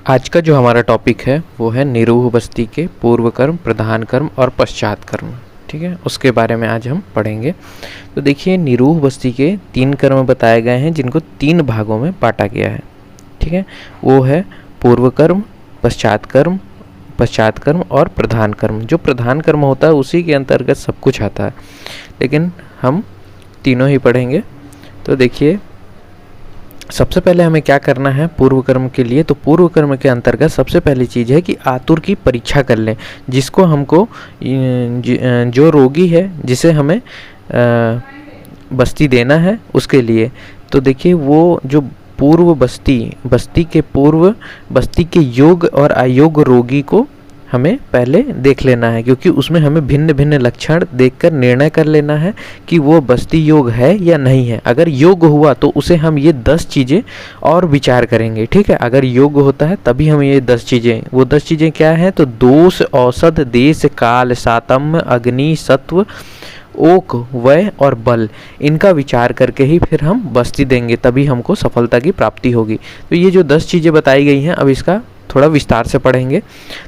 आज का जो हमारा टॉपिक है वो है निरूह बस्ती के पूर्व कर्म, प्रधान कर्म और पश्चात कर्म। ठीक है, उसके बारे में आज हम पढ़ेंगे। तो देखिए, निरूह बस्ती के 3 कर्म बताए गए हैं जिनको 3 भागों में बांटा गया है। ठीक है, वो है पूर्व कर्म, पश्चात कर्म और प्रधान कर्म। जो प्रधान कर्म होता है उसी के अंतर्गत सब कुछ आता है, लेकिन हम तीनों ही पढ़ेंगे। तो देखिए, सबसे पहले हमें क्या करना है पूर्व कर्म के लिए। तो पूर्व कर्म के अंतर्गत सबसे पहली चीज़ है कि आतुर की परीक्षा कर लें, जिसको हमको जो रोगी है जिसे हमें बस्ती देना है उसके लिए। तो देखिए, वो जो पूर्व बस्ती के योग और अयोग्य रोगी को हमें पहले देख लेना है, क्योंकि उसमें हमें भिन्न भिन्न लक्षण देखकर निर्णय कर लेना है कि वो बस्ती योग है या नहीं है। अगर योग हुआ तो उसे हम ये 10 चीज़ें और विचार करेंगे। ठीक है, अगर योग होता है तभी हम ये 10 चीज़ें क्या हैं? तो दोष, औषध, देश, काल, सातम्य, अग्नि, सत्व, ओक, वय और बल, इनका विचार करके ही फिर हम बस्ती देंगे, तभी हमको सफलता की प्राप्ति होगी। तो ये जो 10 चीज़ें बताई गई हैं, अब इसका थोड़ा विस्तार से पढ़ेंगे।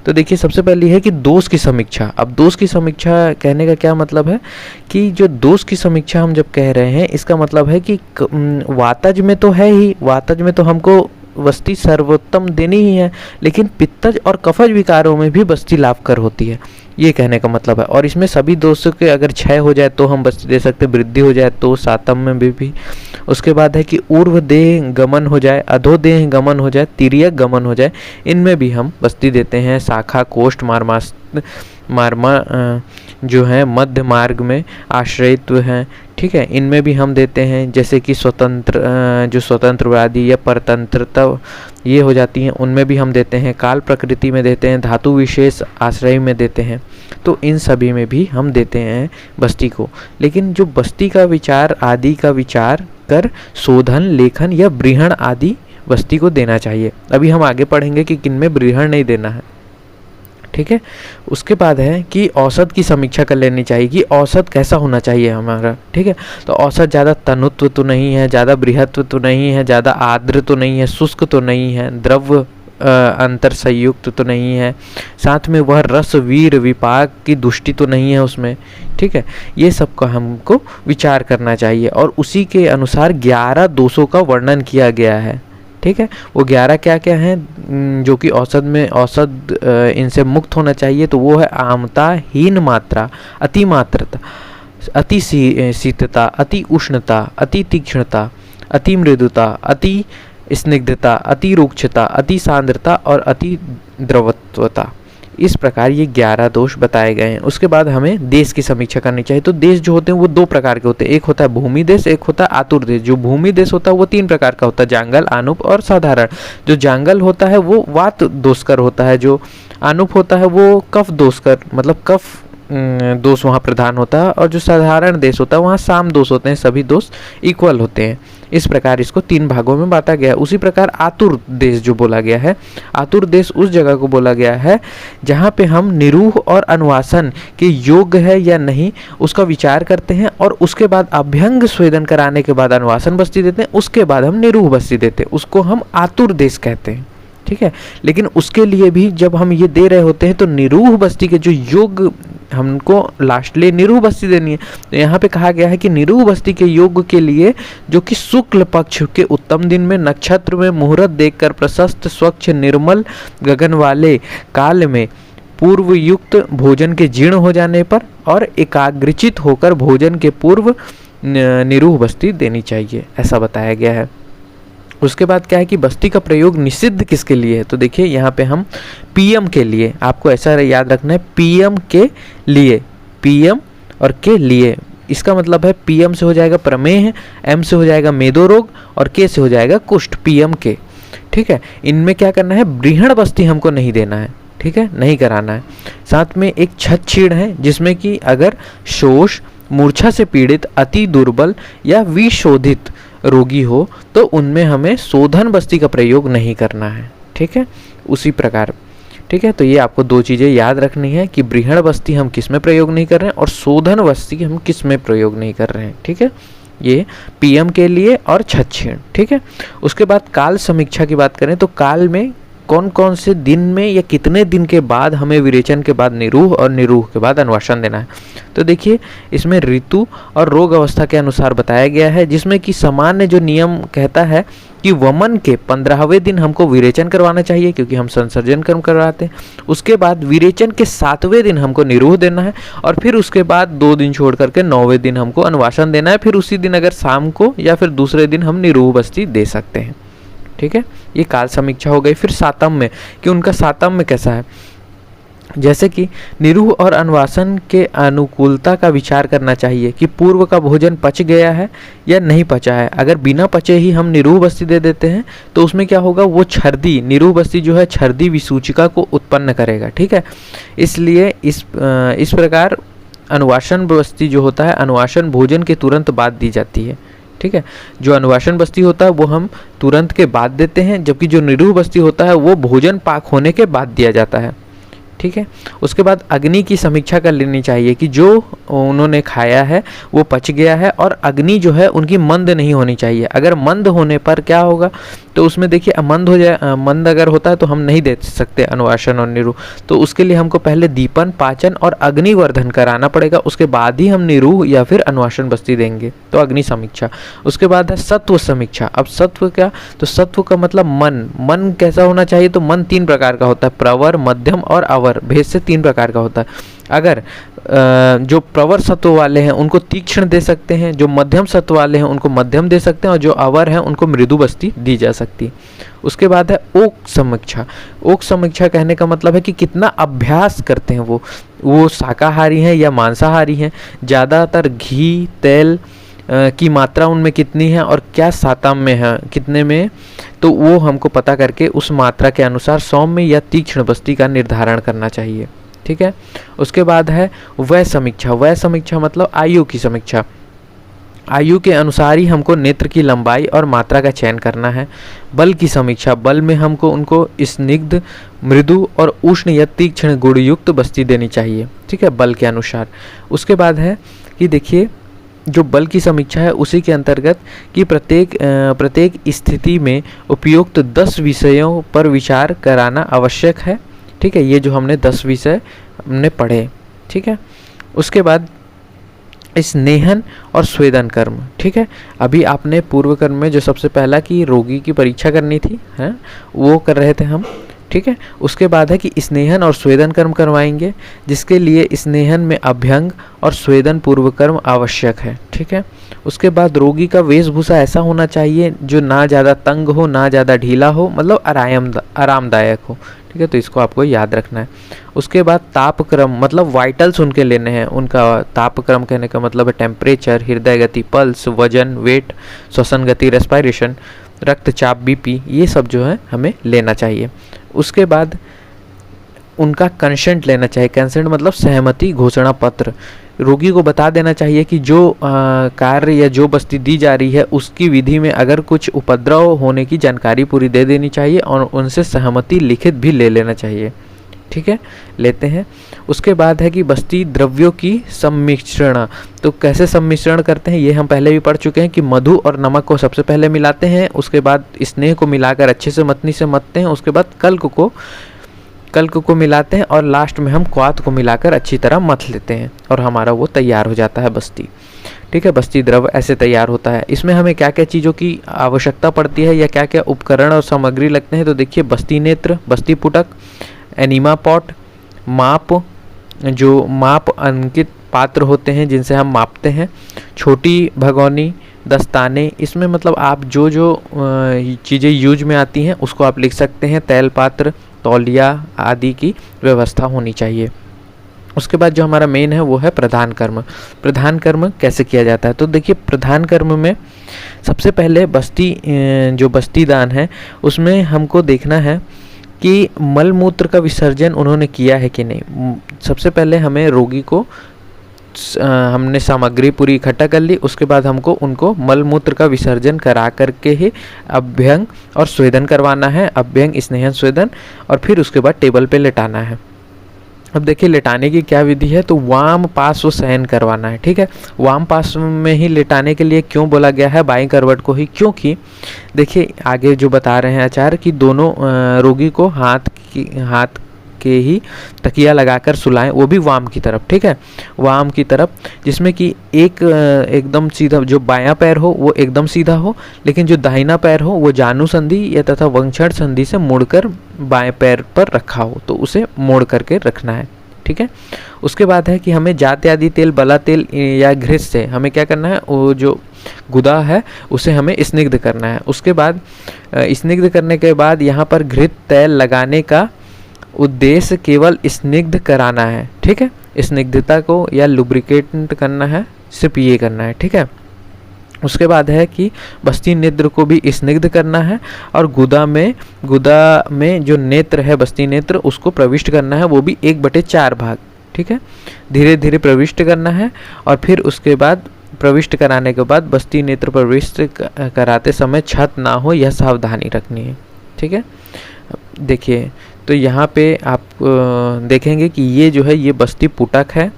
तो देखिए, सबसे पहली है कि दोष की समीक्षा। अब दोष की समीक्षा कहने का क्या मतलब है कि जो दोष की समीक्षा हम जब कह रहे हैं, इसका मतलब है कि वातज में तो है ही, वातज में तो हमको बस्ती सर्वोत्तम देनी ही है, लेकिन पित्तज और कफज विकारों में भी बस्ती लाभकर होती है, ये कहने का मतलब है। और इसमें सभी दोषों के अगर क्षय हो जाए तो हम बस्ती दे सकते, वृद्धि हो जाए तो सातम में भी। उसके बाद है कि ऊर्ध्व देह गमन हो जाए, अधोदेह गमन हो जाए, तिर्यक गमन हो जाए, इनमें भी हम बस्ती देते हैं। शाखा, कोष्ठ, मार्मा जो है मध्य मार्ग में आश्रयित्व हैं, ठीक है, इनमें भी हम देते हैं। जैसे कि जो स्वतंत्रवादी या परतंत्रता ये हो जाती हैं, उनमें भी हम देते हैं। काल प्रकृति में देते हैं, धातु विशेष आश्रय में देते हैं। तो इन सभी में भी हम देते हैं बस्ती को। लेकिन जो बस्ती का विचार आदि का विचार कर शोधन, लेखन या बृहण आदि बस्ती को देना चाहिए। अभी हम आगे पढ़ेंगे कि किन में बृहण नहीं देना है। ठीक है, उसके बाद है कि औसत की समीक्षा कर लेनी चाहिए कि औसत कैसा होना चाहिए हमारा। ठीक है, तो औसत ज़्यादा तनुत्व तो नहीं है, ज़्यादा बृहत्व तो नहीं है, ज़्यादा आर्द्र तो नहीं है, शुष्क तो नहीं है, द्रव्य अंतर संयुक्त तो नहीं है, साथ में वह रस वीर विपाक की दुष्टि तो नहीं है उसमें। ठीक है, ये सब का हमको विचार करना चाहिए और उसी के अनुसार 11 दोषों का वर्णन किया गया है। ठीक है, वो 11 क्या क्या हैं जो कि औसत इनसे मुक्त होना चाहिए। तो वो है आमता, हीन मात्रा, अति मात्रता, अति शीतता, अति उष्णता, अति तीक्ष्णता, अति मृदुता, अति स्निग्धता, अति रुक्षता, अति सांद्रता और अति द्रवत्वता। इस प्रकार ये 11 दोष बताए गए हैं। उसके बाद हमें देश की समीक्षा करनी चाहिए। तो देश जो होते हैं वो 2 प्रकार के होते हैं, एक होता है भूमि देश, एक होता है आतुर देश। जो भूमि देश होता है वो 3 प्रकार का होता है, जांगल, आनुप और साधारण। जो जांगल होता है वो वात दोषकर होता है, जो आनुप होता है वो कफ दोषकर, मतलब कफ दोष वहाँ प्रधान होता है, और जो साधारण देश होता है वहाँ साम दोष होते हैं, सभी दोष इक्वल होते हैं। इस प्रकार इसको 3 भागों में बांटा गया है। उसी प्रकार आतुर देश जो बोला गया है, आतुर देश उस जगह को बोला गया है जहाँ पे हम निरूह और अनुवासन के योग्य है या नहीं उसका विचार करते हैं, और उसके बाद अभ्यंग स्वेदन कराने के बाद अनुवासन बस्ती देते हैं, उसके बाद हम निरूह बस्ती देते हैं, उसको हम आतुर देश कहते हैं। ठीक है, लेकिन उसके लिए भी जब हम ये दे रहे होते हैं तो निरूह बस्ती के जो योग हमको लास्टली निरूह बस्ती देनी है। तो यहाँ पे कहा गया है कि निरूह बस्ती के योग के लिए जो कि शुक्ल पक्ष के उत्तम दिन में नक्षत्र में मुहूर्त देखकर प्रशस्त स्वच्छ निर्मल गगन वाले काल में पूर्व युक्त भोजन के जीर्ण हो जाने पर और एकाग्रचित होकर भोजन के पूर्व निरूह बस्ती देनी चाहिए, ऐसा बताया गया है। उसके बाद क्या है कि बस्ती का प्रयोग निषिद्ध किसके लिए है। तो देखिए, यहाँ पे हम पीएम के लिए, आपको ऐसा याद रखना है, पीएम के लिए, पीएम और के लिए। इसका मतलब है पीएम से हो जाएगा प्रमेह, एम से हो जाएगा मेदो रोग और के से हो जाएगा कुष्ठ, पीएम के। ठीक है, इनमें क्या करना है, बृहण बस्ती हमको नहीं देना है। ठीक है, नहीं कराना है। साथ में एक छत छीण है जिसमें कि अगर शोष, मूर्छा से पीड़ित, अति दुर्बल या विशोधित रोगी हो तो उनमें हमें शोधन बस्ती का प्रयोग नहीं करना है। ठीक है, उसी प्रकार। ठीक है, तो ये आपको 2 चीज़ें याद रखनी है कि बृहण बस्ती हम किस में प्रयोग नहीं कर रहे हैं और शोधन बस्ती हम किस में प्रयोग नहीं कर रहे हैं। ठीक है, ये पीएम के लिए और छत छीण। ठीक है, उसके बाद काल समीक्षा की बात करें तो काल में कौन कौन से दिन में या कितने दिन के बाद हमें विरेचन के बाद निरूह और निरूह के बाद अनुवासन देना है। तो देखिए इसमें ऋतु और रोग अवस्था के अनुसार बताया गया है, जिसमें कि सामान्य जो नियम कहता है कि वमन के 15वें दिन हमको विरेचन करवाना चाहिए, क्योंकि हम संसर्जन कर्म करवाते हैं। उसके बाद विरेचन के 7वें दिन हमको निरूह देना है, और फिर उसके बाद 2 दिन छोड़ करके 9वें दिन हमको अनुवासन देना है। फिर उसी दिन अगर शाम को या फिर दूसरे दिन हम निरूह बस्ती दे सकते हैं। ठीक है, ये काल समीक्षा हो गई। फिर सातम में कि उनका सातम में कैसा है, जैसे कि निरूह और अनुवासन के अनुकूलता का विचार करना चाहिए कि पूर्व का भोजन पच गया है या नहीं पचा है। अगर बिना पचे ही हम निरूह बस्ती दे देते हैं तो उसमें क्या होगा, वो छर्दी, निरूह बस्ती जो है छर्दी विसूचिका को उत्पन्न करेगा। ठीक है, इसलिए इस प्रकार अनुवासन बस्ती जो होता है, अनुवासन भोजन के तुरंत बाद दी जाती है। ठीक है, जो अनुवासन बस्ती होता है वो हम तुरंत के बाद देते हैं, जबकि जो निरूह बस्ती होता है वो भोजन पाक होने के बाद दिया जाता है। ठीक है, उसके बाद अग्नि की समीक्षा कर लेनी चाहिए कि जो उन्होंने खाया है वो पच गया है, और अग्नि जो है उनकी मंद नहीं होनी चाहिए। अगर मंद होने पर क्या होगा, तो उसमें देखिए मंद हो जाए, मंद अगर होता है तो हम नहीं दे सकते अनुवासन और निरूह। तो उसके लिए हमको पहले दीपन, पाचन और अग्निवर्धन कराना पड़ेगा, उसके बाद ही हम निरूह या फिर अनुवासन बस्ती देंगे। तो अग्नि समीक्षा। उसके बाद है सत्व समीक्षा। अब सत्व क्या, तो सत्व का मतलब मन कैसा होना चाहिए, तो मन 3 प्रकार का होता है, प्रवर, मध्यम और अवर, भेद से 3 प्रकार का होता है। अगर जो प्रवर सत्व वाले हैं उनको तीक्ष्ण दे सकते हैं, जो मध्यम सत्व वाले हैं उनको मध्यम दे सकते हैं, और जो अवर हैं उनको मृदु बस्ती दी जा सकती। उसके बाद है ओक समीक्षा। ओक समीक्षा कहने का मतलब है कि कितना अभ्यास करते हैं वो शाकाहारी हैं या मांसाहारी हैं, ज़्यादातर घी, तेल की मात्रा उनमें कितनी है और क्या सातम में है, कितने में, तो वो हमको पता करके उस मात्रा के अनुसार सौम्य या तीक्ष्ण बस्ती का निर्धारण करना चाहिए। ठीक है, उसके बाद है वय समीक्षा। वय समीक्षा मतलब आयु की समीक्षा। आयु के अनुसार ही हमको नेत्र की लंबाई और मात्रा का चयन करना है। बल की समीक्षा। बल में हमको उनको स्निग्ध, मृदु और उष्ण या तीक्ष्ण गुणयुक्त बस्ती देनी चाहिए। ठीक है, बल के अनुसार। उसके बाद है कि देखिए जो बल की समीक्षा है उसी के अंतर्गत कि प्रत्येक स्थिति में उपयुक्त 10 विषयों पर विचार कराना आवश्यक है। ठीक है, ये जो हमने 10 विषय हमने पढ़े। ठीक है, उसके बाद स्नेहन और स्वेदन कर्म। ठीक है, अभी आपने पूर्व कर्म में जो सबसे पहला कि रोगी की परीक्षा करनी थी, है वो कर रहे थे हम। ठीक है, उसके बाद है कि स्नेहन और स्वेदन कर्म करवाएंगे, जिसके लिए स्नेहन में अभ्यंग और स्वेदन पूर्व कर्म आवश्यक है। ठीक है, उसके बाद रोगी का वेशभूषा ऐसा होना चाहिए जो ना ज़्यादा तंग हो ना ज़्यादा ढीला हो, मतलब आरामदायक हो। ठीक है, तो इसको आपको याद रखना है। उसके बाद तापक्रम, मतलब वाइटल्स उनके लेने हैं। उनका तापक्रम कहने का मतलब है टेम्परेचर, हृदय गति, पल्स, वजन, वेट, श्वसन गति, रेस्पिरेशन, रक्तचाप, बीपी, ये सब जो है हमें लेना चाहिए। उसके बाद उनका कंसेंट लेना चाहिए। कंसेंट मतलब सहमति घोषणा पत्र। रोगी को बता देना चाहिए कि जो कार्य या जो बस्ती दी जा रही है उसकी विधि में अगर कुछ उपद्रव होने की जानकारी पूरी दे देनी चाहिए, और उनसे सहमति लिखित भी ले लेना चाहिए। ठीक है, लेते हैं। उसके बाद है कि बस्ती द्रव्यों की सम्मिश्रण। तो कैसे सम्मिश्रण करते हैं ये हम पहले भी पढ़ चुके हैं कि मधु और नमक को सबसे पहले मिलाते हैं, उसके बाद स्नेह को मिलाकर अच्छे से मतनी से मतते हैं, उसके बाद कल्क को मिलाते हैं, और लास्ट में हम क्वाथ को मिलाकर अच्छी तरह मथ लेते हैं, और हमारा वो तैयार हो जाता है बस्ती। ठीक है, बस्ती द्रव ऐसे तैयार होता है। इसमें हमें क्या क्या चीज़ों की आवश्यकता पड़ती है या क्या क्या उपकरण और सामग्री लगते हैं, तो देखिए बस्ती नेत्र, बस्ती पुटक, एनीमा पॉट, माप, जो माप अंकित पात्र होते हैं जिनसे हम मापते हैं, छोटी भगोनी, दस्ताने, इसमें मतलब आप जो चीज़ें यूज में आती हैं उसको आप लिख सकते हैं, तैल पात्र, तौलिया आदि की व्यवस्था होनी चाहिए। उसके बाद जो हमारा मेन है वो है प्रधान कर्म। प्रधान कर्म कैसे किया जाता है, तो देखिए प्रधान कर्म में सबसे पहले जो बस्ती दान है उसमें हमको देखना है कि मल मूत्र का विसर्जन उन्होंने किया है कि नहीं। सबसे पहले हमें रोगी को हमने सामग्री पूरी इकट्ठा कर ली, उसके बाद हमको उनको मल मूत्र का विसर्जन करा करके ही अभ्यंग और स्वेदन करवाना है। अभ्यंग, स्नेहन, स्वेदन, और फिर उसके बाद टेबल पे लेटाना है। अब देखिए लेटाने की क्या विधि है, तो वाम पार्श्व को शयन करवाना है। ठीक है, वाम पार्श्व में ही लेटाने के लिए क्यों बोला गया है बाईं करवट को ही, क्योंकि देखिए आगे जो बता रहे हैं आचार्य कि दोनों रोगी को हाथ के ही तकिया लगाकर सुलाएं, वो भी वाम की तरफ। ठीक है, वाम की तरफ, जिसमें कि एकदम सीधा, जो बायां पैर हो वो एकदम सीधा हो, लेकिन जो दाहिना पैर हो वो जानु संधि या तथा वंक्षण संधि से मुड़कर बाएं पैर पर रखा हो, तो उसे मोड़ करके रखना है। ठीक है, उसके बाद है कि हमें जात आदि तेल, बला तेल या घृत से हमें क्या करना है, वो जो गुदा है उसे हमें स्निग्ध करना है। उसके बाद स्निग्ध करने के बाद यहाँ पर घृत तेल लगाने का उद्देश्य केवल स्निग्ध कराना है। ठीक है, स्निग्धता को या लुब्रिकेट करना है, सिर्फ ये करना है। ठीक है, उसके बाद है कि बस्ती नेत्र को भी स्निग्ध करना है और गुदा में जो नेत्र है, बस्ती नेत्र, उसको प्रविष्ट करना है, वो भी 1/4 भाग। ठीक है, धीरे धीरे प्रविष्ट करना है और फिर उसके बाद प्रविष्ट कराने के बाद बस्ती नेत्र प्रविष्ट कराते समय क्षत ना हो, यह सावधानी रखनी है। ठीक है, देखिए तो यहाँ पे आप देखेंगे कि ये जो है ये बस्ती पुटक है,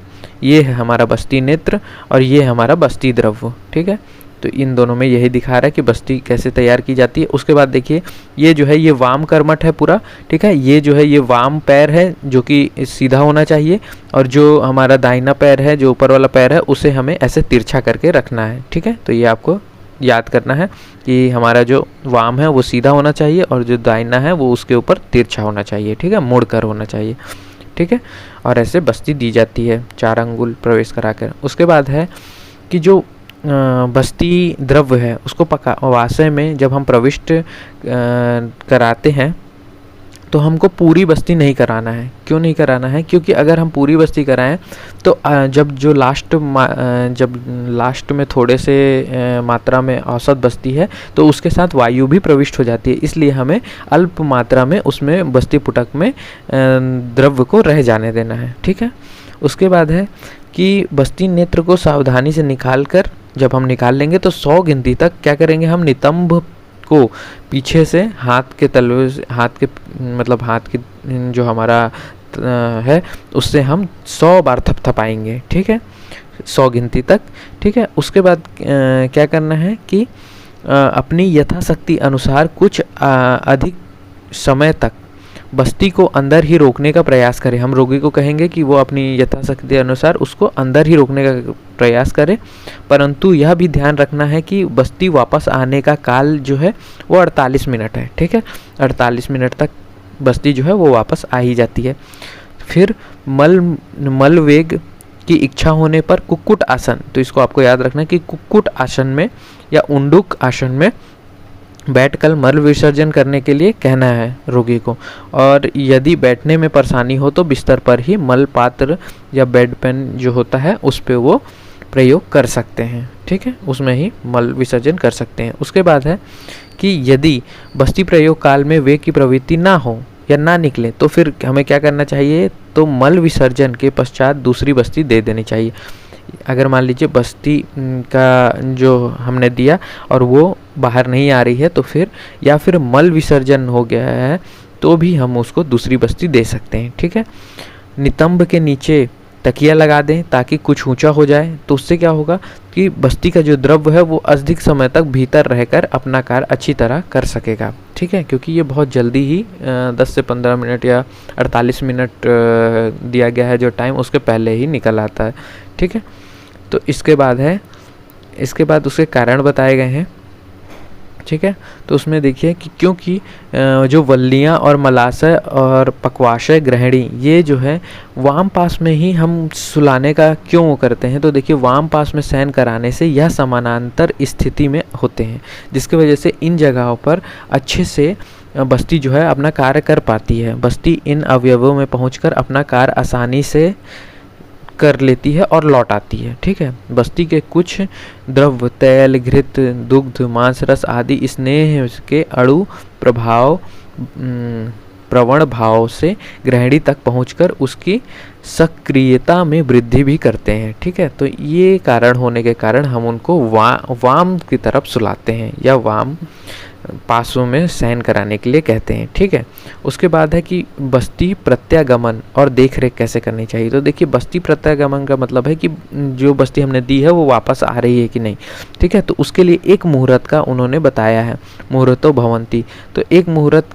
ये है हमारा बस्ती नेत्र और ये हमारा बस्ती द्रव्य। ठीक है, तो इन दोनों में यही दिखा रहा है कि बस्ती कैसे तैयार की जाती है। उसके बाद देखिए ये जो है ये वाम कर्मठ है पूरा। ठीक है, ये जो है ये वाम पैर है जो कि सीधा होना चाहिए, और जो हमारा दाहिना पैर है, जो ऊपर वाला पैर है, उसे हमें ऐसे तिरछा करके रखना है। ठीक है, तो ये आपको याद करना है कि हमारा जो वाम है वो सीधा होना चाहिए और जो दाहिना है वो उसके ऊपर तिरछा होना चाहिए। ठीक है, मुड़ कर होना चाहिए। ठीक है, और ऐसे बस्ती दी जाती है 4 अंगुल प्रवेश कराकर। उसके बाद है कि जो बस्ती द्रव्य है उसको पकावाशय में जब हम प्रविष्ट कराते हैं तो हमको पूरी बस्ती नहीं कराना है। क्यों नहीं कराना है? क्योंकि अगर हम पूरी बस्ती कराएं तो जब लास्ट में थोड़े से मात्रा में औसत बस्ती है तो उसके साथ वायु भी प्रविष्ट हो जाती है, इसलिए हमें अल्प मात्रा में उसमें बस्ती पुटक में द्रव्य को रह जाने देना है। ठीक है, उसके बाद है कि बस्ती नेत्र को सावधानी से निकाल कर, जब हम निकाल लेंगे तो 100 गिनती तक क्या करेंगे, हम नितंब को पीछे से हाथ के तलवे से, हाथ के जो हमारा है उससे हम 100 बार थपथपाएंगे। ठीक है, 100 गिनती तक। ठीक है, उसके बाद क्या करना है कि अपनी यथाशक्ति अनुसार कुछ अधिक समय तक बस्ती को अंदर ही रोकने का प्रयास करें। हम रोगी को कहेंगे कि वो अपनी यथाशक्ति अनुसार उसको अंदर ही रोकने का प्रयास करे, परंतु यह भी ध्यान रखना है कि बस्ती वापस आने का काल जो है वो 48 मिनट है। ठीक है, 48 मिनट तक बस्ती जो है वो वापस आ ही जाती है। फिर मल वेग की इच्छा होने पर कुक्कुट आसन, तो इसको आपको याद रखना है कि कुक्कुट आसन में या उंडुक आसन में बैठकर मल विसर्जन करने के लिए कहना है रोगी को, और यदि बैठने में परेशानी हो तो बिस्तर पर ही मल पात्र या बेड पेन जो होता है उस पे वो प्रयोग कर सकते हैं। ठीक है, उसमें ही मल विसर्जन कर सकते हैं। उसके बाद है कि यदि बस्ती प्रयोग काल में वेग की प्रवृत्ति ना हो या ना निकले तो फिर हमें क्या करना चाहिए, तो मल विसर्जन के पश्चात दूसरी बस्ती दे देनी चाहिए। अगर मान लीजिए बस्ती का जो हमने दिया और वो बाहर नहीं आ रही है तो फिर मल विसर्जन हो गया है तो भी हम उसको दूसरी बस्ती दे सकते हैं। ठीक है, नितंब के नीचे तकिया लगा दें ताकि कुछ ऊंचा हो जाए, तो उससे क्या होगा कि बस्ती का जो द्रव्य है वो अधिक समय तक भीतर रहकर अपना कार्य अच्छी तरह कर सकेगा। ठीक है, क्योंकि ये बहुत जल्दी ही 10 से 15 मिनट या 48 मिनट दिया गया है जो टाइम, उसके पहले ही निकल आता है। ठीक है, तो इसके बाद उसके कारण बताए गए हैं। ठीक है, तो उसमें देखिए कि क्योंकि जो वल्लियाँ और मलाशय और पक्वाशय ग्रहणी ये जो है वाम पास में ही हम सुलाने का क्यों करते हैं, तो देखिए वाम पास में शयन कराने से यह समानांतर स्थिति में होते हैं, जिसकी वजह से इन जगहों पर अच्छे से बस्ती जो है अपना कार्य कर पाती है। बस्ती इन अवयवों में पहुंचकर अपना कार्य आसानी से कर लेती है और लौट आती है। ठीक है, बस्ती के कुछ द्रव्य तेल, घृत, दुग्ध, मांस रस आदि स्नेह के अणु प्रभाव प्रवण भाव से गृहिणी तक पहुंचकर उसकी सक्रियता में वृद्धि भी करते हैं। ठीक है, तो ये कारण होने के कारण हम उनको वाम की तरफ सुलाते हैं या वाम पासों में शयन कराने के लिए कहते हैं। ठीक है, उसके बाद है कि बस्ती प्रत्यागमन और देख रेख कैसे करनी चाहिए। तो देखिए, बस्ती प्रत्यागमन का मतलब है कि जो बस्ती हमने दी है वो वापस आ रही है कि नहीं। ठीक है, तो उसके लिए एक मुहूर्त का उन्होंने बताया है, मुहूर्तो भवंती। तो एक मुहूर्त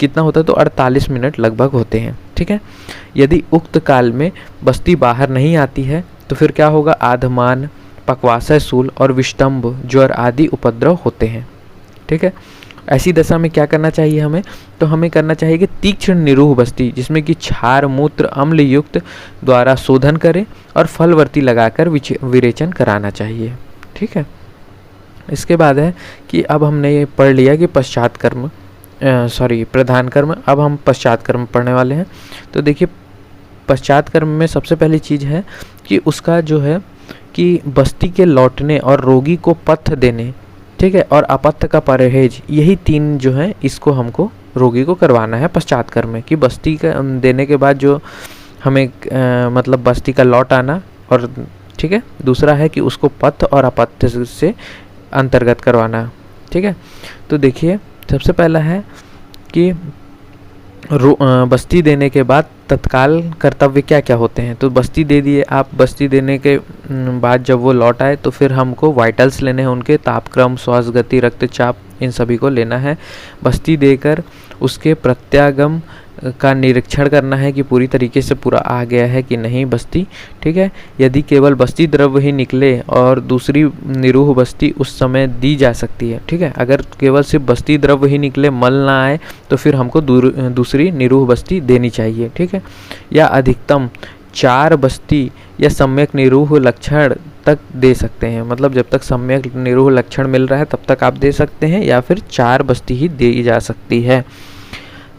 कितना होता है, तो 48 मिनट लगभग होते हैं। ठीक है, यदि उक्त काल में बस्ती बाहर नहीं आती है तो फिर क्या होगा, आधमान, पक्वाशय शूल और विष्टम्भ ज्वर आदि उपद्रव होते हैं। ठीक है, ऐसी दशा में क्या करना चाहिए हमें, तो हमें करना चाहिए कि तीक्ष्ण निरूह बस्ती जिसमें कि क्षार मूत्र अम्ल युक्त द्वारा शोधन करें और फलवर्ती लगाकर विरेचन कराना चाहिए। ठीक है, इसके बाद है कि अब हमने ये पढ़ लिया कि पश्चात कर्म प्रधान कर्म। अब हम पश्चात कर्म पढ़ने वाले हैं। तो देखिए, पश्चात कर्म में सबसे पहली चीज़ है कि उसका जो है कि बस्ती के लौटने और रोगी को पथ्य देने, ठीक है, और अपथ्य का परहेज, यही 3 जो है इसको हमको रोगी को करवाना है पश्चात कर्म में। कि बस्ती का देने के बाद जो हमें मतलब बस्ती का लौट आना, और ठीक है, दूसरा है कि उसको पथ्य और अपथ्य से अंतर्गत करवाना। ठीक है, तो देखिए, सबसे पहला है कि बस्ती देने के बाद तत्काल कर्तव्य क्या क्या होते हैं। तो बस्ती दे दिए आप, बस्ती देने के बाद जब वो लौट आए तो फिर हमको वाइटल्स लेने हैं, उनके तापक्रम, श्वास गति, रक्तचाप, इन सभी को लेना है। बस्ती देकर उसके प्रत्यागम का निरीक्षण करना है कि पूरी तरीके से पूरा आ गया है कि नहीं बस्ती। ठीक है, यदि केवल बस्ती द्रव्य ही निकले और दूसरी निरूह बस्ती उस समय दी जा सकती है। ठीक है, अगर केवल सिर्फ बस्ती द्रव्य ही निकले, मल ना आए, तो फिर हमको दूसरी निरूह बस्ती देनी चाहिए। ठीक है, या अधिकतम 4 बस्ती या सम्यक निरूह लक्षण तक दे सकते हैं। मतलब जब तक सम्यक निरूह लक्षण मिल रहा है तब तक आप दे सकते हैं, या फिर 4 बस्ती ही दी जा सकती है।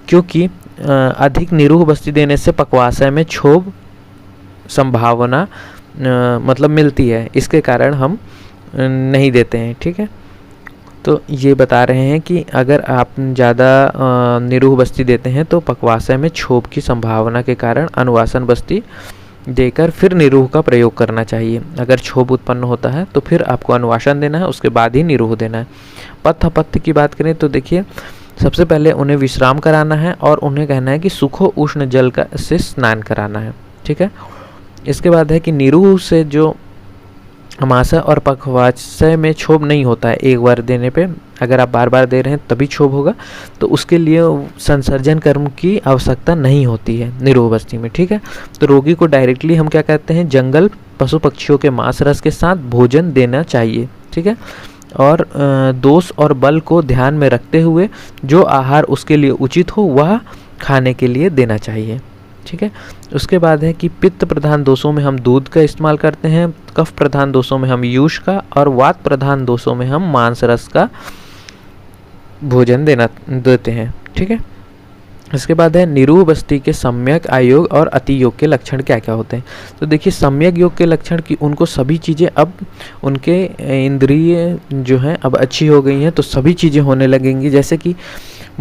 क्योंकि अधिक निरूह बस्ती देने से पक्वाशय में क्षोभ संभावना मतलब मिलती है, इसके कारण हम नहीं देते हैं। ठीक है, तो ये बता रहे हैं कि अगर आप ज़्यादा निरूह बस्ती देते हैं तो पक्वाशय में क्षोभ की संभावना के कारण अनुवासन बस्ती देकर फिर निरूह का प्रयोग करना चाहिए। अगर क्षोभ उत्पन्न होता है तो फिर आपको अनुवासन देना है, उसके बाद ही निरूह देना है। पथ्य अपथ्य की बात करें तो देखिए, सबसे पहले उन्हें विश्राम कराना है और उन्हें कहना है कि सुखो उष्ण जल का से स्नान कराना है। ठीक है, इसके बाद है कि निरूह से जो अमाशय और पक्वाशय में क्षोभ नहीं होता है एक बार देने पे, अगर आप बार बार दे रहे हैं तभी क्षोभ होगा, तो उसके लिए संसर्जन कर्म की आवश्यकता नहीं होती है निरूह बस्ती में। ठीक है, तो रोगी को डायरेक्टली हम क्या कहते हैं, जंगल पशु पक्षियों के मांस रस के साथ भोजन देना चाहिए। ठीक है, और दोष और बल को ध्यान में रखते हुए जो आहार उसके लिए उचित हो वह खाने के लिए देना चाहिए। ठीक है, उसके बाद है कि पित्त प्रधान दोषों में हम दूध का इस्तेमाल करते हैं, कफ प्रधान दोषों में हम यूष का, और वात प्रधान दोषों में हम मांस रस का भोजन देते हैं। ठीक है, इसके बाद है निरूह बस्ती के सम्यक, आयोग और अति योग के लक्षण क्या क्या होते हैं। तो देखिए, सम्यक योग के लक्षण की उनको सभी चीज़ें, अब उनके इंद्रिय जो हैं अब अच्छी हो गई हैं, तो सभी चीज़ें होने लगेंगी। जैसे कि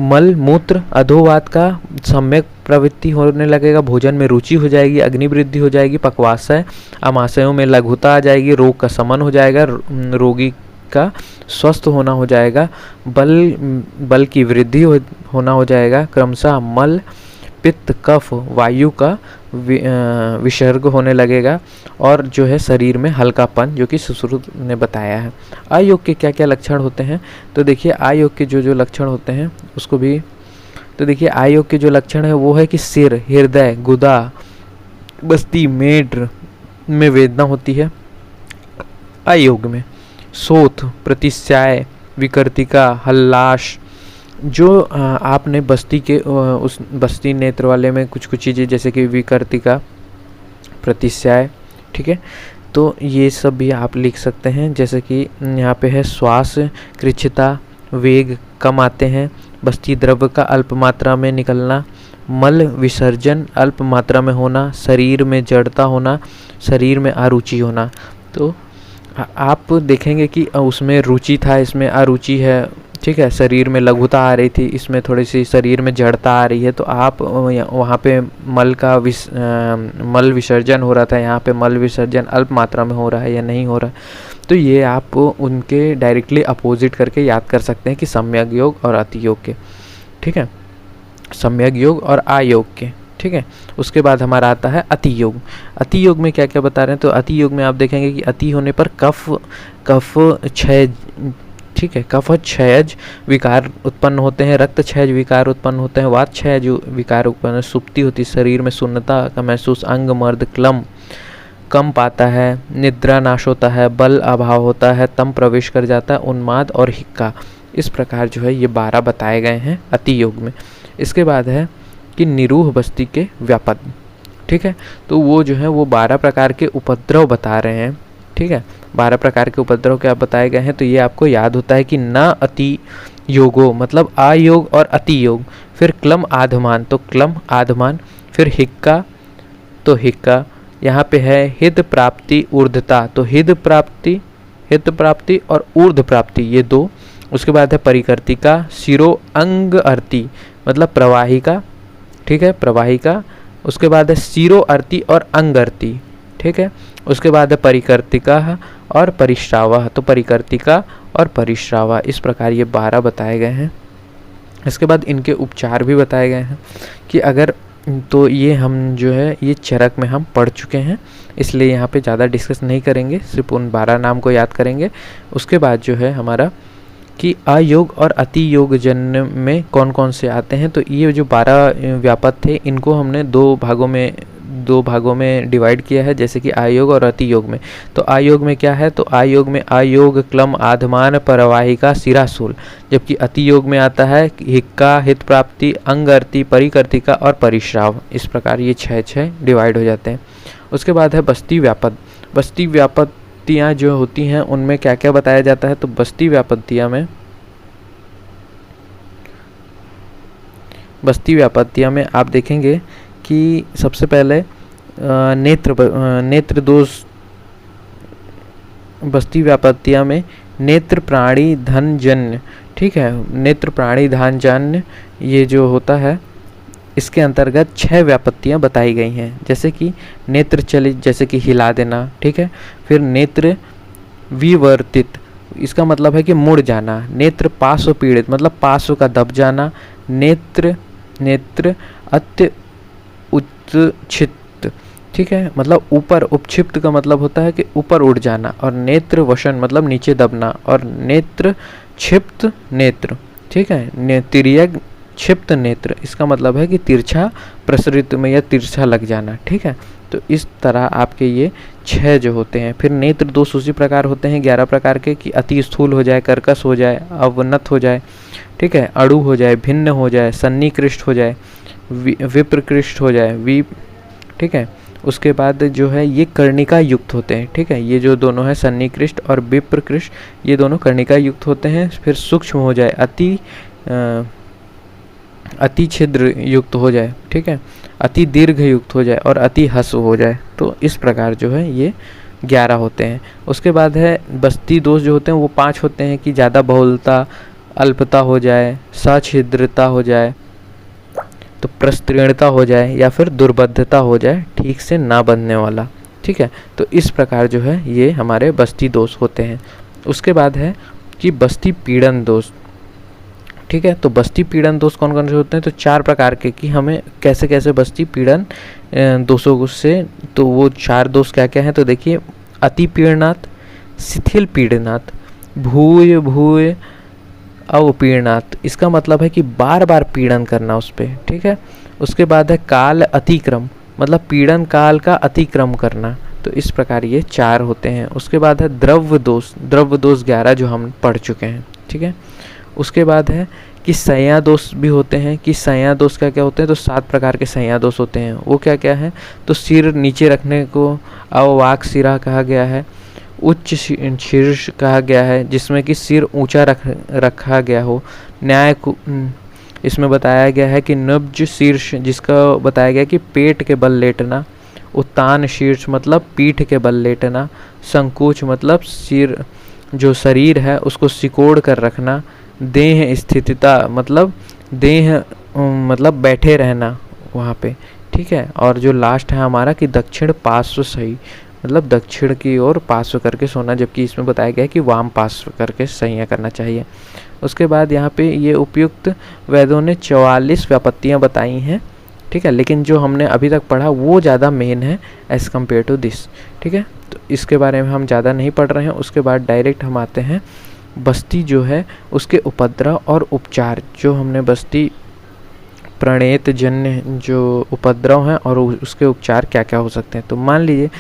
मल मूत्र अधोवात का सम्यक प्रवृत्ति होने लगेगा, भोजन में रुचि हो जाएगी, अग्निवृद्धि हो जाएगी, पक्वाशय अमाशयों में लघुता आ जाएगी, रोग का शमन हो जाएगा, रोगी का स्वस्थ होना हो जाएगा, बल की वृद्धि होना हो जाएगा, क्रमशः मल पित्त कफ वायु का विसर्ग होने लगेगा, और जो है शरीर में हल्कापन, जो कि सुश्रुत ने बताया है। आयोग के क्या क्या लक्षण होते हैं, तो देखिए आयोग के जो लक्षण होते हैं उसको भी, तो देखिए आयोग के जो लक्षण है वो है कि सिर, हृदय, गुदा, बस्ती, मेड में वेदना होती है। आयोग में शोथ, प्रतिस्याय, विकृतिका, हल्लाश, जो आपने बस्ती के उस बस्ती नेत्र वाले में कुछ चीज़ें जैसे कि विकृतिका, प्रतिस्याय, ठीक है, तो ये सब भी आप लिख सकते हैं। जैसे कि यहाँ पे है श्वास कृच्छता, वेग कम आते हैं, बस्ती द्रव्य का अल्प मात्रा में निकलना, मल विसर्जन अल्प मात्रा में होना, शरीर में जड़ता होना, शरीर में अरुचि होना। तो आप देखेंगे कि उसमें रुचि था, इसमें अरुचि है, ठीक है। शरीर में लघुता आ रही थी, इसमें थोड़ी सी शरीर में जड़ता आ रही है, तो आप वहाँ पे मल विसर्जन हो रहा था, यहाँ पे मल विसर्जन अल्प मात्रा में हो रहा है या नहीं हो रहा है। तो ये आप उनके डायरेक्टली अपोजिट करके याद कर सकते हैं कि सम्यक योग और अति योग के, ठीक है, सम्यक योग और अयोग के, ठीक है। उसके बाद हमारा आता है अति योग। अति योग में क्या क्या बता रहे हैं, तो अति योग में आप देखेंगे कि अति होने पर कफ क्षय, ठीक है, कफ क्षयज विकार उत्पन्न होते हैं, रक्त क्षयज विकार उत्पन्न होते हैं, वात क्षयज विकार उत्पन्न, सुप्ति होती है, शरीर में शून्यता का महसूस, अंग मर्द कम पाता है, निद्रा नाश होता है, बल अभाव होता है, तम प्रवेश कर जाता है, उन्माद और हिक्का। इस प्रकार जो है ये 12 बताए गए हैं अति योग में। इसके बाद है कि निरूह बस्ती के व्यापद, ठीक है। तो वो जो है वो 12 प्रकार के उपद्रव बता रहे हैं, ठीक है। 12 प्रकार के उपद्रव क्या बताए गए हैं, तो ये आपको याद होता है कि न अति योगो मतलब अयोग और अति योग, फिर क्लम आधमान तो क्लम आधमान, फिर हिक्का तो हिक्का, यहाँ पे है हित प्राप्ति ऊर्ध्वता तो हित प्राप्ति और ऊर्ध्व प्राप्ति, ये 2। उसके बाद है परिकर्तिका, शिरो अंग अर्ति मतलब प्रवाहिका, ठीक है, प्रवाहिका। उसके बाद है शिरो अर्ति और अंग अर्ति, ठीक है। उसके बाद है परिकर्तिका और परिश्रावा तो परिकर्तिका और परिश्रावा। इस प्रकार ये 12 बताए गए हैं। इसके बाद इनके उपचार भी बताए गए हैं कि अगर, तो ये हम जो है ये चरक में हम पढ़ चुके हैं, इसलिए यहाँ पे ज़्यादा डिस्कस नहीं करेंगे, सिर्फ उन 12 नाम को याद करेंगे। उसके बाद जो है हमारा कि अयोग और अति योग जन्य में कौन कौन से आते हैं, तो ये जो 12 व्यापक थे इनको हमने दो भागों में डिवाइड किया है, जैसे कि आयोग और अति योग में। तो आयोग में क्या है, तो आयोग में अयोग क्लम आधमान परवाहिका शिराशूल, जबकि अति योग में आता है हिक्का हित प्राप्ति अंग अर्ति परिकर्तिका और परिश्राव। इस प्रकार ये 6 डिवाइड हो जाते हैं। उसके बाद है बस्ती व्यापद। बस्ती व्यापत्तियाँ जो होती हैं उनमें क्या क्या बताया जाता है, तो बस्ती व्यापत्तियाँ में आप देखेंगे कि सबसे पहले नेत्र दोष। बस्ती व्यापत्तियाँ में नेत्र प्राणी धन जन्य, ठीक है, नेत्र प्राणी धन जन्य ये जो होता है इसके अंतर्गत 6 व्यापत्तियाँ बताई गई हैं, जैसे कि नेत्र चलित जैसे कि हिला देना, ठीक है। फिर नेत्र विवर्तित इसका मतलब है कि मुड़ जाना। नेत्र पार्श्व पीड़ित मतलब पार्श्व का दब जाना। नेत्र अत्य उच्छित, ठीक है, मतलब ऊपर, उपक्षिप्त का मतलब होता है कि ऊपर उड़ जाना। और नेत्र वशन मतलब नीचे दबना। और नेत्र क्षिप्त नेत्र, ठीक है, तिर्यक क्षिप्त नेत्र इसका मतलब है कि तिरछा प्रसरित में या तिरछा लग जाना, ठीक है। तो इस तरह आपके ये 6 जो होते हैं। फिर नेत्र दोष उसी प्रकार होते हैं 11 प्रकार के, कि अति स्थूल हो जाए, कर्कश हो जाए, अवनत हो जाए, ठीक है, अड़ु हो जाए, भिन्न हो जाए, सन्निकृष्ट हो जाए, विप्रकृष्ट हो जाए, ठीक है। उसके बाद जो है ये कर्णिका युक्त होते हैं, ठीक है, ये जो दोनों हैं सन्निकृष्ट और विप्रकृष्ट ये दोनों कर्णिका युक्त होते हैं। फिर सूक्ष्म हो जाए, अति छिद्र युक्त हो जाए, ठीक है, अति दीर्घ युक्त हो जाए और अति हस्व हो जाए। तो इस प्रकार जो है ये 11 होते हैं। उसके बाद है बस्ती दोष जो होते हैं वो 5 होते हैं, कि ज़्यादा बहुलता, अल्पता हो जाए, सछिद्रता हो जाए, तो प्रस्तीर्णता हो जाए, या फिर दुर्बद्धता हो जाए, ठीक से ना बनने वाला, ठीक है। तो इस प्रकार जो है ये हमारे बस्ती दोष होते हैं। उसके बाद है कि बस्ती पीड़न दोष, ठीक है। तो बस्ती पीड़न दोष कौन कौन से होते हैं, तो 4 प्रकार के, कि हमें कैसे कैसे बस्ती पीड़न दोषों से, तो वो 4 दोष क्या क्या हैं, तो देखिए अति पीड़नात्, शिथिल पीड़नात्, भूय अवपीड़नात्, इसका मतलब है कि बार बार पीड़न करना उस पर, ठीक है। उसके बाद है काल अतिक्रम मतलब पीड़न काल का अतिक्रम करना। तो इस प्रकार ये 4 होते हैं। उसके बाद है द्रव्य दोष 11 जो हम पढ़ चुके हैं, ठीक है। उसके बाद है कि संज्ञा दोष भी होते हैं, कि संज्ञा दोष क्या क्या होते हैं, तो 7 प्रकार के संज्ञा दोष होते हैं। वो क्या क्या है, तो सिर नीचे रखने को अववाक सिरा कहा गया है, उच्च शीर्ष कहा गया है जिसमें कि सिर ऊंचा रखा गया हो। न्याय को इसमें बताया गया है कि नब्ज शीर्ष जिसका बताया गया कि पेट के बल लेटना। उत्तान शीर्ष मतलब पीठ के बल लेटना, संकोच मतलब सिर जो शरीर है उसको सिकोड़ कर रखना, देह स्थिरता मतलब देह मतलब बैठे रहना वहाँ पे, ठीक है। और जो लास्ट है हमारा कि दक्षिण पार्श्व सही मतलब दक्षिण की ओर पार्श्व करके सोना, जबकि इसमें बताया गया है कि वाम पार्श्व करके सैया करना चाहिए। उसके बाद यहाँ पे ये उपयुक्त वेदों ने 44 व्यापत्तियाँ बताई हैं, ठीक है, लेकिन जो हमने अभी तक पढ़ा वो ज़्यादा मेन है एज़ कम्पेयर टू दिस, ठीक है। तो इसके बारे में हम ज़्यादा नहीं पढ़ रहे हैं। उसके बाद डायरेक्ट हम आते हैं बस्ती जो है उसके उपद्रव और उपचार। जो हमने बस्ती प्रणेत जन्य जो उपद्रव हैं और उसके उपचार क्या क्या हो सकते हैं। तो मान लीजिए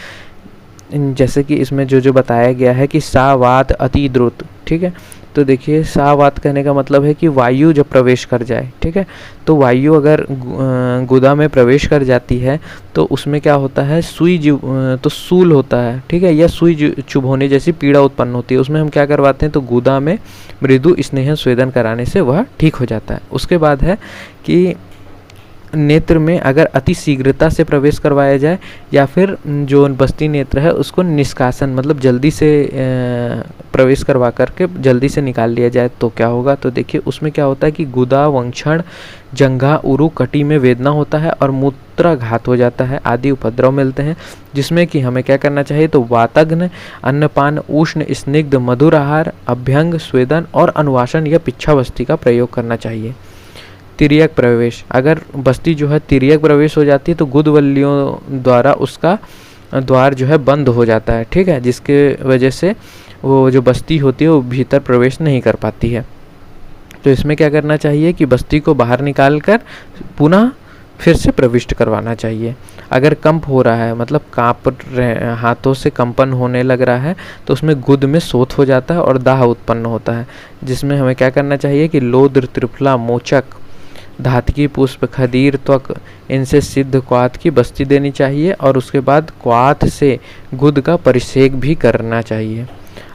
जैसे कि इसमें जो बताया गया है कि सा वात अति द्रुत, ठीक है। तो देखिए सा वात कहने का मतलब है कि वायु जब प्रवेश कर जाए, ठीक है, तो वायु अगर गुदा में प्रवेश कर जाती है तो उसमें क्या होता है, सुई तो सूल होता है, ठीक है, या सुई चुभ होने जैसी पीड़ा उत्पन्न होती है। उसमें हम क्या करवाते हैं, तो गुदा में मृदु स्नेह स्वेदन कराने से वह ठीक हो जाता है। उसके बाद है कि नेत्र में अगर अति शीघ्रता से प्रवेश करवाया जाए या फिर जो बस्ती नेत्र है उसको निष्कासन मतलब जल्दी से प्रवेश करवा करके जल्दी से निकाल लिया जाए तो क्या होगा। तो देखिए उसमें क्या होता है कि गुदा, वंक्षण, जंघा, उरु, कटी में वेदना होता है और मूत्राघात हो जाता है आदि उपद्रव मिलते हैं, जिसमें कि हमें क्या करना चाहिए, तो वातग्न, अन्नपान, उष्ण, स्निग्ध, मधुर आहार, अभ्यंग, स्वेदन और अनुवासन या पिच्छावस्ती का प्रयोग करना चाहिए। तिर्यक प्रवेश, अगर बस्ती जो है तिर्यक प्रवेश हो जाती है तो गुदवल्लियों द्वारा उसका द्वार जो है बंद हो जाता है, ठीक है, जिसके वजह से वो जो बस्ती होती है वो भीतर प्रवेश नहीं कर पाती है। तो इसमें क्या करना चाहिए कि बस्ती को बाहर निकाल कर पुनः फिर से प्रविष्ट करवाना चाहिए। अगर कंप हो रहा है मतलब कांप रहे हाथों से कंपन होने लग रहा है तो उसमें गुद में शोथ हो जाता है और दाह उत्पन्न होता है, जिसमें हमें क्या करना चाहिए कि लोद्र, त्रिफला, मोचक, धातकी पुष्प, खदीर, त्वक इनसे सिद्ध क्वाथ की बस्ती देनी चाहिए और उसके बाद क्वाथ से गुद का परिसेक भी करना चाहिए।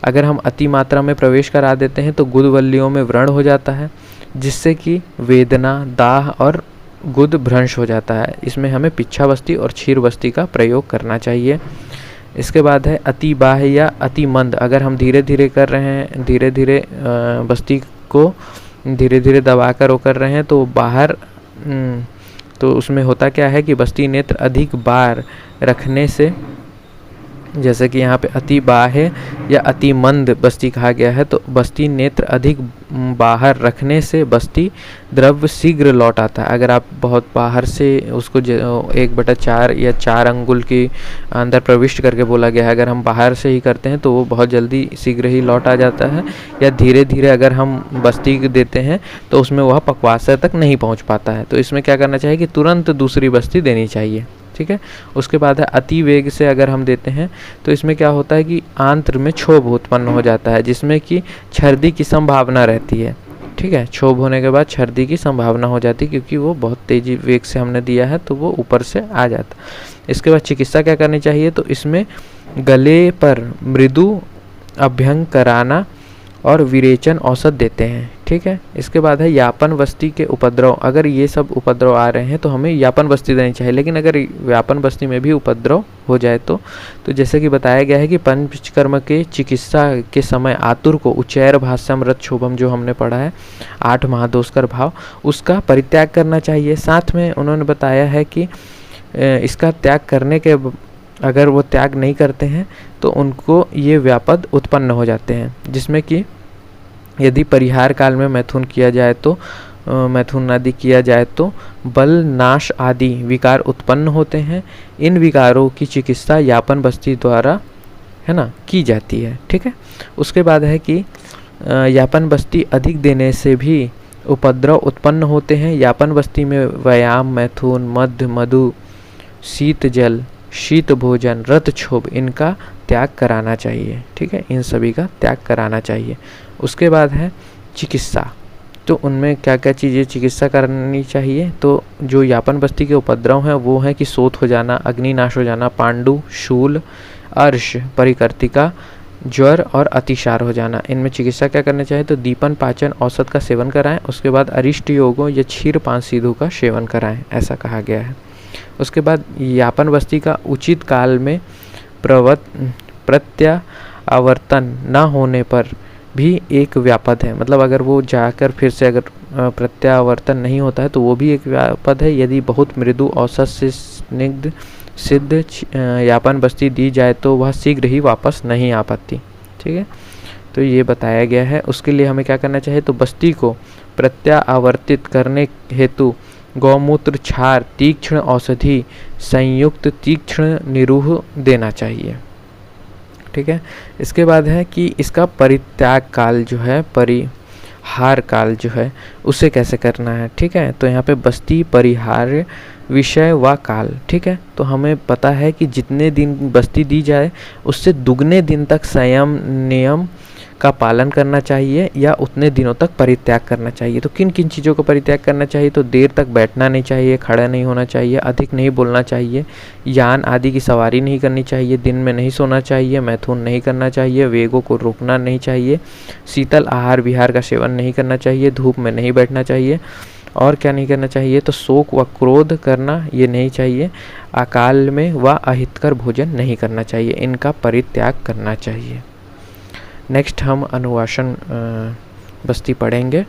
अगर हम अति मात्रा में प्रवेश करा देते हैं तो गुदवल्लियों में व्रण हो जाता है, जिससे कि वेदना, दाह और गुद भ्रंश हो जाता है। इसमें हमें पिच्छावस्ती और क्षीर बस्ती का प्रयोग करना चाहिए। इसके बाद है अति बाह्य या अति मंद, अगर हम धीरे धीरे कर रहे हैं, धीरे धीरे बस्ती को धीरे धीरे दबा कर वो कर रहे हैं तो बाहर तो उसमें होता क्या है कि बस्ती नेत्र अधिक बार रखने से, जैसे कि यहाँ पे अति बाह्य या अति मंद बस्ती कहा गया है, तो बस्ती नेत्र अधिक बाहर रखने से बस्ती द्रव्य शीघ्र लौट आता है। अगर आप बहुत बाहर से उसको 1/4 या 4 अंगुल के अंदर प्रविष्ट करके बोला गया है, अगर हम बाहर से ही करते हैं तो वो बहुत जल्दी शीघ्र ही लौट आ जाता है, या धीरे धीरे अगर हम बस्ती देते हैं तो उसमें वह पक्वाशय तक नहीं पहुँच पाता है। तो इसमें क्या करना चाहिए कि तुरंत दूसरी बस्ती देनी चाहिए, ठीक है। उसके बाद है अति वेग से अगर हम देते हैं तो इसमें क्या होता है कि आंत्र में क्षोभ उत्पन्न हो जाता है, जिसमें कि छर्दी की संभावना रहती है, ठीक है। क्षोभ होने के बाद छर्दी की संभावना हो जाती है क्योंकि वो बहुत तेजी वेग से हमने दिया है तो वो ऊपर से आ जाता। इसके बाद चिकित्सा क्या करनी चाहिए, तो इसमें गले पर मृदु अभ्यंग कराना और विरेचन औषध देते हैं, ठीक है। इसके बाद है यापन बस्ती के उपद्रव, अगर ये सब उपद्रव आ रहे हैं तो हमें यापन बस्ती देनी चाहिए। लेकिन अगर व्यापन बस्ती में भी उपद्रव हो जाए तो जैसे कि बताया गया है कि पंचकर्म के चिकित्सा के समय आतुर को उच्चैर भाष्यम रथ शोभम जो हमने पढ़ा है 8 महादोषकर भाव, उसका परित्याग करना चाहिए। साथ में उन्होंने बताया है कि इसका त्याग करने के अगर वो त्याग नहीं करते हैं तो उनको ये व्यापद उत्पन्न हो जाते हैं, जिसमें कि यदि परिहार काल में मैथुन किया जाए तो मैथुन आदि किया जाए तो बल नाश आदि विकार उत्पन्न होते हैं। इन विकारों की चिकित्सा यापन बस्ती द्वारा है ना की जाती है, ठीक है। उसके बाद है कि यापन बस्ती अधिक देने से भी उपद्रव उत्पन्न होते हैं। यापन बस्ती में व्यायाम, मैथुन, मध्य, मधु, शीत जल, शीत भोजन, रत क्षोभ इनका त्याग कराना चाहिए, ठीक है, इन सभी का त्याग कराना चाहिए। उसके बाद है चिकित्सा, तो उनमें क्या क्या चीज़ें चिकित्सा करनी चाहिए, तो जो यापन बस्ती के उपद्रव हैं वो हैं कि शोथ हो जाना, अग्निनाश हो जाना, पांडु, शूल, अर्श, परिकर्तिका, ज्वर और अतिसार हो जाना। इनमें चिकित्सा क्या करना चाहिए, तो दीपन पाचन औषध का सेवन कराएं। उसके बाद अरिष्ट योगों या क्षीर 5 सीधु का सेवन कराएं, ऐसा कहा गया है। उसके बाद यापन बस्ती का उचित काल में प्रत्यावर्तन न होने पर भी एक व्यापद है। मतलब अगर वो जाकर फिर से अगर प्रत्यावर्तन नहीं होता है तो वो भी एक व्यापद है। यदि बहुत मृदु औसत से स्निग्ध सिद्ध यापन बस्ती दी जाए तो वह शीघ्र ही वापस नहीं आ पाती। ठीक है, तो ये बताया गया है। उसके लिए हमें क्या करना चाहिए, तो बस्ती को प्रत्यावर्तित करने हेतु गौमूत्र, क्षार, तीक्ष्ण औषधि संयुक्त तीक्ष्ण निरूह देना चाहिए। ठीक है, इसके बाद है कि इसका परित्याग काल जो है, परिहार काल जो है, उसे कैसे करना है। ठीक है, तो यहाँ पे बस्ती, परिहार, विषय व काल। ठीक है, तो हमें पता है कि जितने दिन बस्ती दी जाए उससे दुगने दिन तक संयम नियम का पालन करना चाहिए या उतने दिनों तक परित्याग करना चाहिए। तो किन किन चीज़ों को परित्याग करना चाहिए, तो देर तक बैठना नहीं चाहिए, खड़ा नहीं होना चाहिए, अधिक नहीं बोलना चाहिए, यान आदि की सवारी नहीं करनी चाहिए, दिन में नहीं सोना चाहिए, मैथुन नहीं करना चाहिए, वेगों को रोकना नहीं चाहिए, शीतल आहार विहार का सेवन नहीं करना चाहिए, धूप में नहीं बैठना चाहिए, और क्या नहीं करना चाहिए, तो शोक व क्रोध करना ये नहीं चाहिए, अकाल में व अहितकर भोजन नहीं करना चाहिए, इनका परित्याग करना चाहिए। नेक्स्ट हम अनुवासन बस्ती पढ़ेंगे।